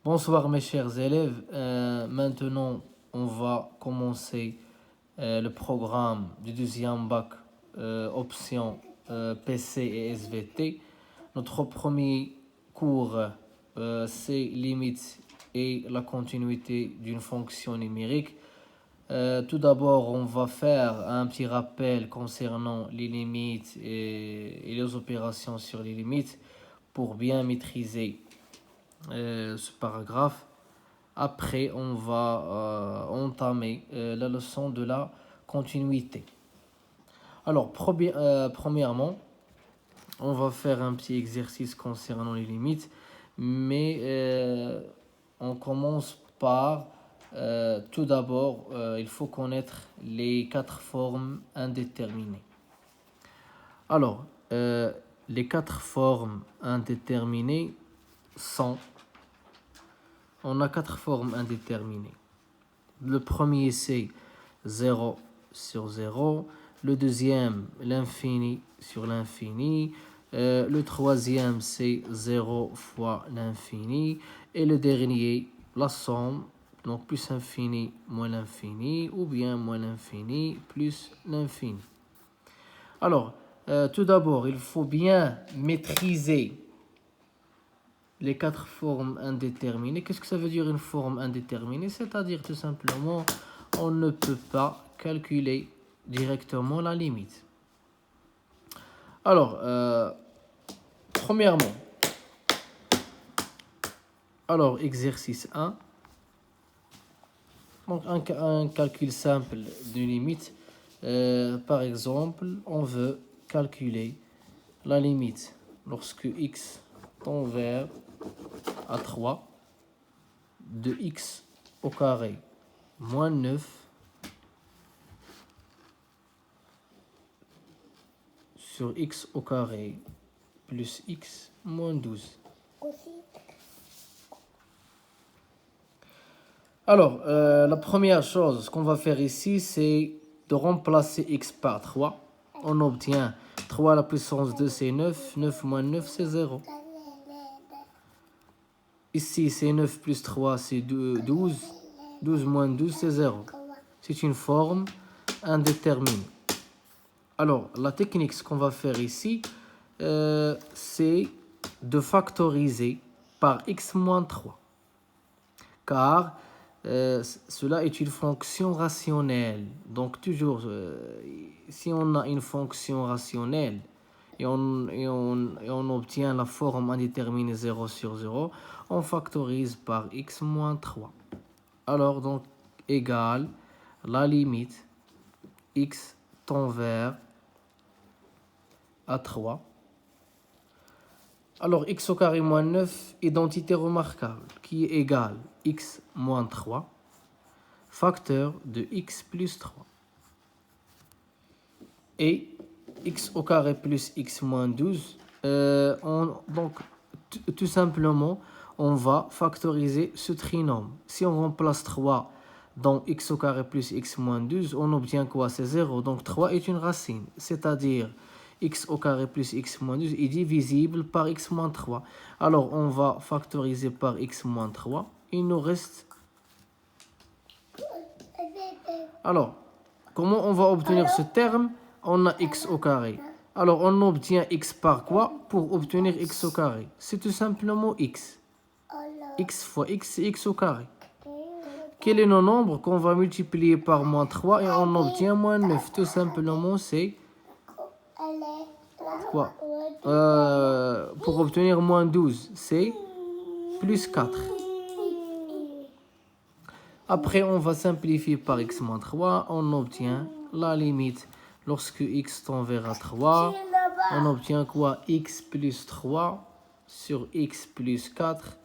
Bonsoir mes chers élèves. Maintenant, on va commencer le programme du deuxième bac option PC et SVT. Notre premier cours, c'est limites et la continuité d'une fonction numérique. Tout d'abord, on va faire un petit rappel concernant les limites et les opérations sur les limites pour bien maîtriser ce paragraphe. Après, on va entamer la leçon de la continuité. Alors, premièrement, on va faire un petit exercice concernant les limites, mais on commence par, tout d'abord, il faut connaître les 4 formes indéterminées. Alors, les 4 formes indéterminées sont... On a 4 formes indéterminées. Le premier, c'est 0 sur 0. Le deuxième, l'infini sur l'infini. Le troisième, c'est 0 fois l'infini. Et le dernier, la somme, donc plus infini moins l'infini, ou bien moins l'infini plus l'infini. Alors, tout d'abord, il faut bien maîtriser les 4 formes indéterminées. Qu'est-ce que ça veut dire une forme indéterminée? C'est-à-dire tout simplement, on ne peut pas calculer directement la limite. Alors, premièrement, exercice 1. Donc, un calcul simple de limite. Par exemple, on veut calculer la limite lorsque x tend vers à 3 de x au carré moins 9 sur x au carré plus x moins 12. Alors, la première chose qu'on va faire ici, c'est de remplacer x par 3. On obtient 3 à la puissance 2, c'est 9. 9 moins 9, c'est 0. Ici, c'est 9 plus 3, c'est 12. 12 moins 12, c'est 0. C'est une forme indéterminée. Alors, la technique, ce qu'on va faire ici, c'est de factoriser par x moins 3. Car cela est une fonction rationnelle. Donc, toujours, si on a une fonction rationnelle et on obtient la forme indéterminée 0 sur 0, on factorise par x moins 3. Alors, donc, égale la limite x tend vers à 3. Alors, x au carré moins 9, identité remarquable, qui est égale x moins 3, facteur de x plus 3. Et x au carré plus x moins 12, donc, tout simplement, on va factoriser ce trinôme. Si on remplace 3 dans x au carré plus x moins 12, on obtient quoi? C'est 0. Donc, 3 est une racine, c'est-à-dire x au carré plus x moins 12 est divisible par x moins 3. Alors, on va factoriser par x moins 3. Il nous reste... Alors, comment on va obtenir ce terme? On a x au carré. Alors, on obtient x par quoi pour obtenir x au carré? C'est tout simplement x. X fois x, c'est x au carré. Quel est le nombre qu'on va multiplier par moins 3 et on obtient moins 9? Tout simplement, c'est quoi? Pour obtenir moins 12, c'est plus 4. Après, on va simplifier par x moins 3. On obtient la limite lorsque x tend vers 3. On obtient quoi? X plus 3 sur x plus 4.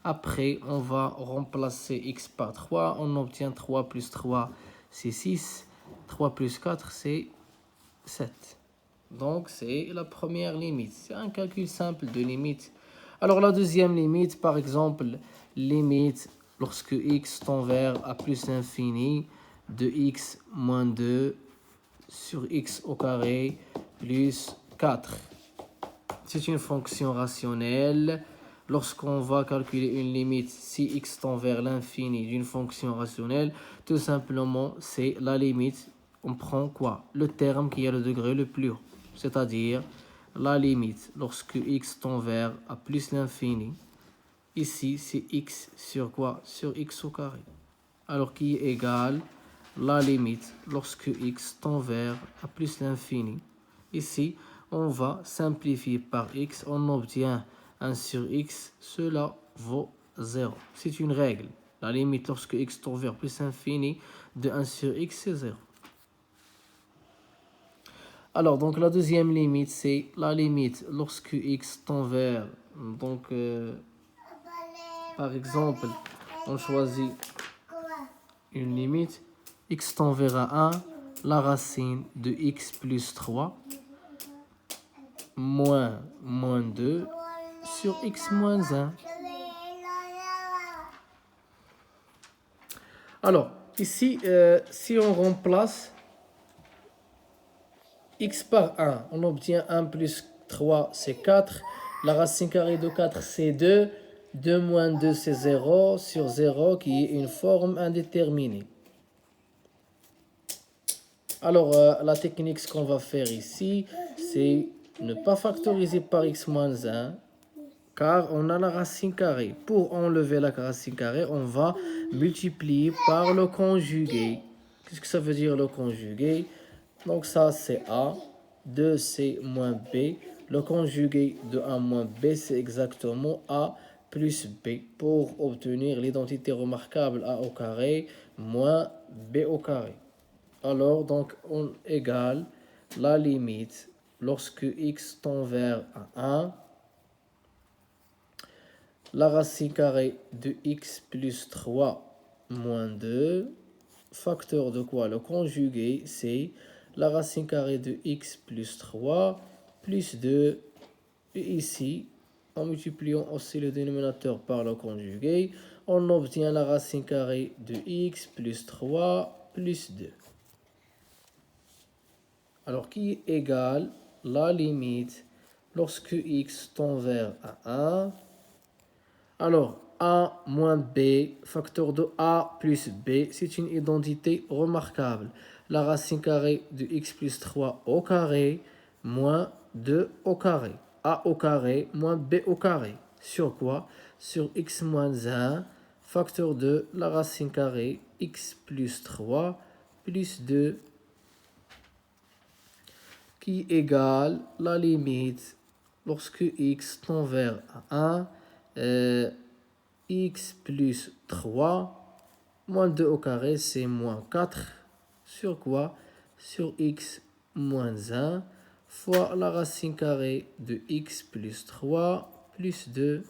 Après, on va remplacer x par 3. On obtient 3 plus 3, c'est 6. 3 plus 4, c'est 7. Donc, c'est la première limite. C'est un calcul simple de limite. Alors, la deuxième limite, par exemple, limite lorsque x tend vers à plus l'infini de x moins 2 sur x au carré plus 4. C'est une fonction rationnelle. lorsqu'on va calculer une limite si x tend vers l'infini d'une fonction rationnelle, tout simplement, c'est la limite. On prend quoi? Le terme qui a le degré le plus haut, c'est-à-dire la limite lorsque x tend vers a plus l'infini. Ici, c'est x sur quoi? Sur x au carré. Alors qui est égal la limite lorsque x tend vers a plus l'infini. Ici, on va simplifier par x, on obtient 1 sur x, cela vaut 0. C'est une règle. La limite lorsque x tend vers plus l'infini de 1 sur x, c'est 0. Alors, donc la deuxième limite, c'est la limite lorsque x tend vers, donc, par exemple, on choisit une limite, x tend vers 1, la racine de x plus 3, moins 2, sur x moins 1. Alors, ici, si on remplace x par 1, on obtient 1 plus 3, c'est 4. La racine carrée de 4, c'est 2. 2 moins 2, c'est 0 sur 0, qui est une forme indéterminée. Alors, la technique, ce qu'on va faire ici, c'est ne pas factoriser par x moins 1, car on a la racine carrée. Pour enlever la racine carrée, on va multiplier par le conjugué. Qu'est-ce que ça veut dire le conjugué? Donc ça, c'est A. 2C moins B. Le conjugué de A moins B, c'est exactement A plus B pour obtenir l'identité remarquable A au carré moins B au carré. Alors, donc, on égale la limite lorsque x tend vers 1, la racine carrée de x plus 3 moins 2, facteur de quoi? Le conjugué, c'est la racine carrée de x plus 3 plus 2. Et ici, en multipliant aussi le dénominateur par le conjugué, on obtient la racine carrée de x plus 3 plus 2. Alors, qui est égal la limite lorsque x tend vers 1. Alors, a moins b, facteur de a plus b, c'est une identité remarquable. La racine carrée de x plus 3 au carré moins 2 au carré. A au carré moins b au carré. Sur quoi? Sur x moins 1, facteur de la racine carrée x plus 3 plus 2 qui égale la limite lorsque x tend vers 1, x plus 3, moins 2 au carré, c'est moins 4, sur quoi? Sur x moins 1, fois la racine carrée de x plus 3 plus 2.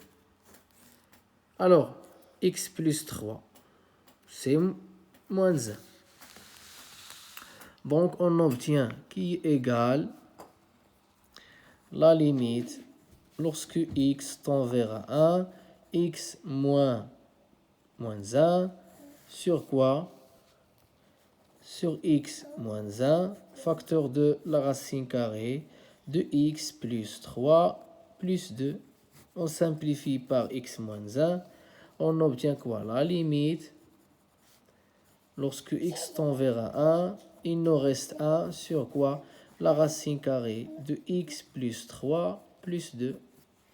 Alors, x plus 3, c'est moins 1. Donc, on obtient qui est égal la limite lorsque x tend vers 1, x moins 1, sur quoi? Sur x moins 1, facteur de la racine carrée de x plus 3 plus 2. On simplifie par x moins 1, on obtient quoi? La limite, lorsque x tend vers 1, il nous reste 1 sur quoi? La racine carrée de x plus 3 plus 2.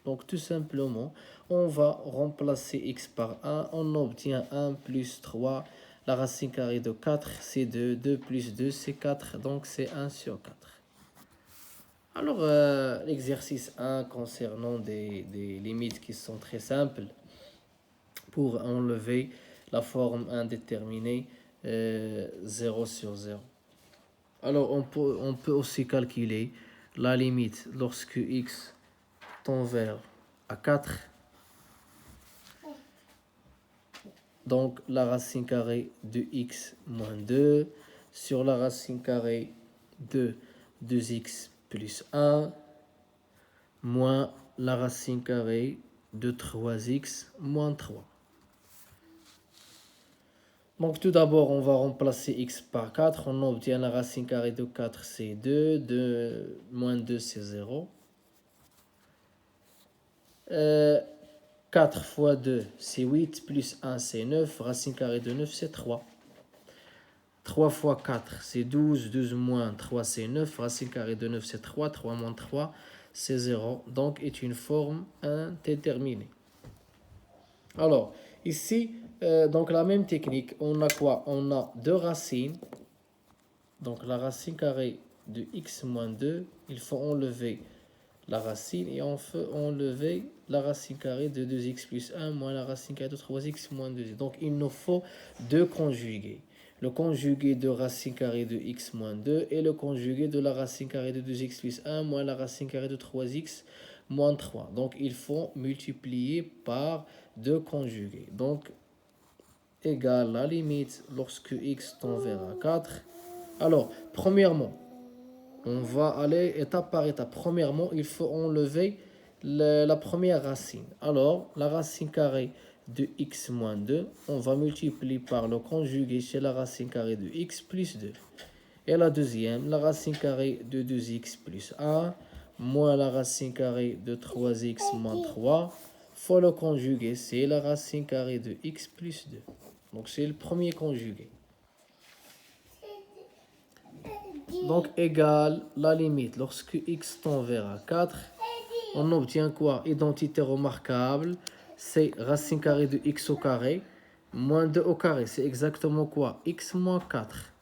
Donc tout simplement, on va remplacer x par 1, on obtient 1 plus 3, la racine carrée de 4 c'est 2, 2 plus 2 c'est 4, donc c'est 1 sur 4. Alors l'exercice 1 concernant des limites qui sont très simples pour enlever la forme indéterminée 0 sur 0. Alors on peut aussi calculer la limite lorsque x tend vers à 4. Donc la racine carrée de x moins 2 sur la racine carrée de 2x plus 1 moins la racine carrée de 3x moins 3. Donc tout d'abord, on va remplacer x par 4. On obtient la racine carrée de 4, c'est 2. 2 moins 2, c'est 0. 4 fois 2, c'est 8, plus 1, c'est 9. Racine carrée de 9, c'est 3. 3 fois 4, c'est 12. 12 moins 3, c'est 9. Racine carrée de 9, c'est 3. 3 moins 3, c'est 0. Donc, est une forme indéterminée. Alors, ici, donc la même technique. On a quoi? On a deux racines. Donc, la racine carrée de x moins 2, il faut enlever la racine et on peut enlever la racine carrée de 2x plus 1 moins la racine carrée de 3x moins 2. Donc, il nous faut deux conjugués. Le conjugué de racine carrée de x moins 2 et le conjugué de la racine carrée de 2x plus 1 moins la racine carrée de 3x moins 3. Donc, il faut multiplier par deux conjugués. Donc, égale la limite lorsque x tend vers 4. Alors, premièrement, on va aller étape par étape. Premièrement, il faut enlever la première racine. Alors, la racine carrée de x moins 2, on va multiplier par le conjugué chez la racine carrée de x plus 2. Et la deuxième, la racine carrée de 2x plus 1, moins la racine carrée de 3x moins 3, fois le conjugué, c'est la racine carrée de x plus 2. Donc, c'est le premier conjugué. Donc, égale la limite. Lorsque x tend vers 4, on obtient quoi? Identité remarquable, c'est racine carrée de x au carré, moins 2 au carré. C'est exactement quoi? X moins 4.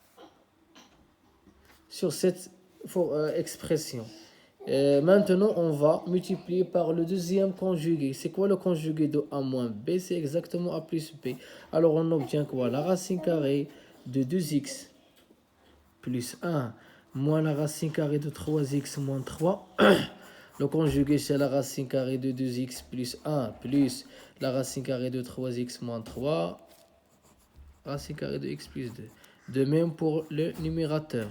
Sur cette expression. Maintenant, on va multiplier par le deuxième conjugué. C'est quoi le conjugué de a moins b? C'est exactement a plus b. Alors, on obtient quoi? La racine carrée de 2x plus 1 moins la racine carrée de 3x moins 3. Le conjugué, c'est la racine carrée de 2x plus 1 plus la racine carrée de 3x moins 3. Racine carrée de x plus 2. De même pour le numérateur.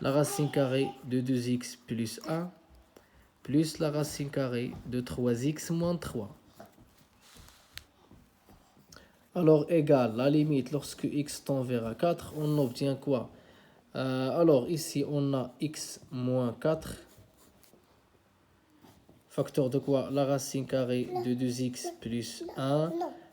La racine carrée de 2x plus 1 plus la racine carrée de 3x moins 3. Alors, égal la limite lorsque x tend vers 4, on obtient quoi? Alors, ici, on a x moins 4. Facteur de quoi? La racine carrée de 2x plus 1